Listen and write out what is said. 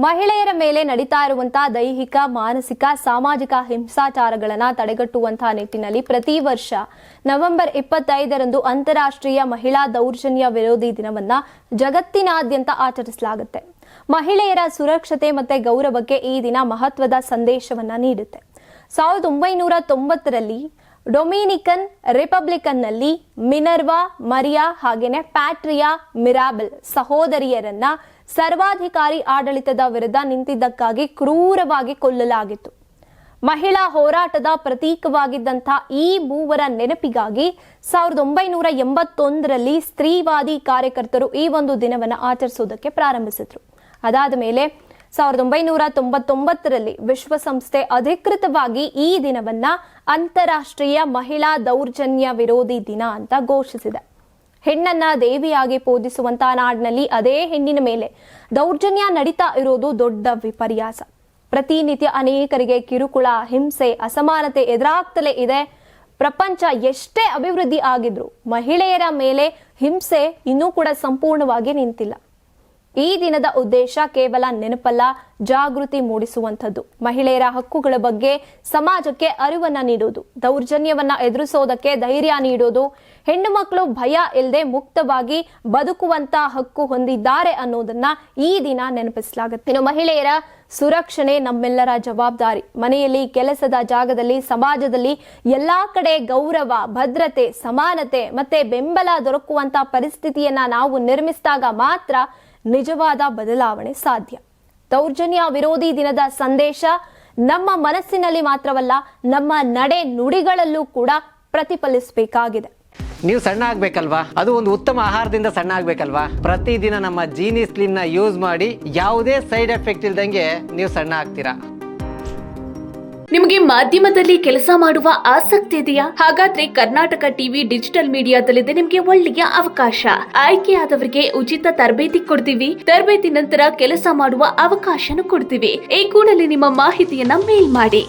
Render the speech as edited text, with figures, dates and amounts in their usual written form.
ಮಹಿಳೆಯರ ಮೇಲೆ ನಡೀತಾ ಇರುವಂತಹ ದೈಹಿಕ, ಮಾನಸಿಕ, ಸಾಮಾಜಿಕ ಹಿಂಸಾಚಾರಗಳನ್ನು ತಡೆಗಟ್ಟುವಂತಹ ನಿಟ್ಟಿನಲ್ಲಿ ಪ್ರತಿ ವರ್ಷ ನವೆಂಬರ್ 25ರಂದು ಅಂತಾರಾಷ್ಟ್ರೀಯ ಮಹಿಳಾ ದೌರ್ಜನ್ಯ ವಿರೋಧಿ ದಿನವನ್ನ ಜಗತ್ತಿನಾದ್ಯಂತ ಆಚರಿಸಲಾಗುತ್ತೆ. ಮಹಿಳೆಯರ ಸುರಕ್ಷತೆ ಮತ್ತೆ ಗೌರವಕ್ಕೆ ಈ ದಿನ ಮಹತ್ವದ ಸಂದೇಶವನ್ನ ನೀಡುತ್ತೆ. 1990ರಲ್ಲಿ ಡೊಮಿನಿಕನ್ ರಿಪಬ್ಲಿಕನ್ನಲ್ಲಿ ಮಿನರ್ವಾ, ಮರಿಯಾ ಹಾಗೇನೆ ಪ್ಯಾಟ್ರಿಯಾ ಮಿರಾಬೆಲ್ ಸಹೋದರಿಯರನ್ನ ಸರ್ವಾಧಿಕಾರಿ ಆಡಳಿತದ ವಿರುದ್ಧ ನಿಂತಿದ್ದಕ್ಕಾಗಿ ಕ್ರೂರವಾಗಿ ಕೊಲ್ಲಲಾಗಿತ್ತು. ಮಹಿಳಾ ಹೋರಾಟದ ಪ್ರತೀಕವಾಗಿದ್ದಂತಹ ಈ ಮೂವರ ನೆನಪಿಗಾಗಿ 1981ರಲ್ಲಿ ಸ್ತ್ರೀವಾದಿ ಕಾರ್ಯಕರ್ತರು ಈ ಒಂದು ದಿನವನ್ನು ಆಚರಿಸುವುದಕ್ಕೆ ಪ್ರಾರಂಭಿಸಿದ್ರು. ಅದಾದ ಮೇಲೆ 1999ರಲ್ಲಿ ವಿಶ್ವಸಂಸ್ಥೆ ಅಧಿಕೃತವಾಗಿ ಈ ದಿನವನ್ನ ಅಂತಾರಾಷ್ಟ್ರೀಯ ಮಹಿಳಾ ದೌರ್ಜನ್ಯ ವಿರೋಧಿ ದಿನ ಅಂತ ಘೋಷಿಸಿದೆ. ಹೆಣ್ಣನ್ನ ದೇವಿಯಾಗಿ ಪೂಜಿಸುವಂತಹ ನಾಡಿನಲ್ಲಿ ಅದೇ ಹೆಣ್ಣಿನ ಮೇಲೆ ದೌರ್ಜನ್ಯ ನಡೀತಾ ಇರೋದು ದೊಡ್ಡ ವಿಪರ್ಯಾಸ. ಪ್ರತಿನಿತ್ಯ ಅನೇಕರಿಗೆ ಕಿರುಕುಳ, ಹಿಂಸೆ, ಅಸಮಾನತೆ ಎದುರಾಗ್ತಲೇ ಇದೆ. ಪ್ರಪಂಚ ಎಷ್ಟೇ ಅಭಿವೃದ್ಧಿ ಆಗಿದ್ರು ಮಹಿಳೆಯರ ಮೇಲೆ ಹಿಂಸೆ ಇನ್ನೂ ಕೂಡ ಸಂಪೂರ್ಣವಾಗಿ ನಿಂತಿಲ್ಲ. ಈ ದಿನದ ಉದ್ದೇಶ ಕೇವಲ ನೆನಪಲ್ಲ, ಜಾಗೃತಿ ಮೂಡಿಸುವಂಥದ್ದು. ಮಹಿಳೆಯರ ಹಕ್ಕುಗಳ ಬಗ್ಗೆ ಸಮಾಜಕ್ಕೆ ಅರಿವನ್ನ ನೀಡೋದು, ದೌರ್ಜನ್ಯವನ್ನ ಎದುರಿಸೋದಕ್ಕೆ ಧೈರ್ಯ ನೀಡೋದು, ಹೆಣ್ಣು ಮಕ್ಕಳು ಭಯ ಇಲ್ಲದೆ ಮುಕ್ತವಾಗಿ ಬದುಕುವಂತ ಹಕ್ಕು ಹೊಂದಿದ್ದಾರೆ ಅನ್ನೋದನ್ನ ಈ ದಿನ ನೆನಪಿಸಲಾಗುತ್ತೆ. ಇನ್ನು ಮಹಿಳೆಯರ ಸುರಕ್ಷಣೆ ನಮ್ಮೆಲ್ಲರ ಜವಾಬ್ದಾರಿ. ಮನೆಯಲ್ಲಿ, ಕೆಲಸದ ಜಾಗದಲ್ಲಿ, ಸಮಾಜದಲ್ಲಿ ಎಲ್ಲಾ ಕಡೆ ಗೌರವ, ಭದ್ರತೆ, ಸಮಾನತೆ ಮತ್ತೆ ಬೆಂಬಲ ದೊರಕುವಂತ ಪರಿಸ್ಥಿತಿಯನ್ನ ನಾವು ನಿರ್ಮಿಸಿದಾಗ ಮಾತ್ರ ನಿಜವಾದ ಬದಲಾವಣೆ ಸಾಧ್ಯ. ದೌರ್ಜನ್ಯ ವಿರೋಧಿ ದಿನದ ಸಂದೇಶ ನಮ್ಮ ಮನಸ್ಸಿನಲ್ಲಿ ಮಾತ್ರವಲ್ಲ, ನಮ್ಮ ನಡೆ ನುಡಿಗಳಲ್ಲೂ ಕೂಡ ಪ್ರತಿಫಲಿಸಬೇಕಾಗಿದೆ. ನೀವು ಸಣ್ಣ ಆಗ್ಬೇಕಲ್ವಾ? ಅದು ಒಂದು ಉತ್ತಮ ಆಹಾರದಿಂದ ಸಣ್ಣ ಆಗ್ಬೇಕಲ್ವಾ? ಪ್ರತಿದಿನ ನಮ್ಮ ಜೀನಿ ಸ್ಲಿಮ್ ನ ಯೂಸ್ ಮಾಡಿ ಯಾವುದೇ ಸೈಡ್ ಎಫೆಕ್ಟ್ ಇಲ್ದಂಗೆ ನೀವು ಸಣ್ಣ ಆಗ್ತೀರಾ. ನಿಮಗೆ ಮಾಧ್ಯಮದಲ್ಲಿ ಕೆಲಸ ಮಾಡುವ ಆಸಕ್ತಿ ಇದೆಯಾ? ಹಾಗಾದ್ರೆ ಕರ್ನಾಟಕ ಟಿವಿ ಡಿಜಿಟಲ್ ಮೀಡಿಯಾದಲ್ಲಿದೆ ನಿಮಗೆ ಒಳ್ಳೆಯ ಅವಕಾಶ. ಆಯ್ಕೆಯಾದವರಿಗೆ ಉಚಿತ ತರಬೇತಿ ಕೊಡ್ತೀವಿ. ತರಬೇತಿ ನಂತರ ಕೆಲಸ ಮಾಡುವ ಅವಕಾಶನೂ ಕೊಡ್ತೀವಿ. ಈ ಕೂಡಲೇ ನಿಮ್ಮ ಮಾಹಿತಿಯನ್ನ ಮೇಲ್ ಮಾಡಿ.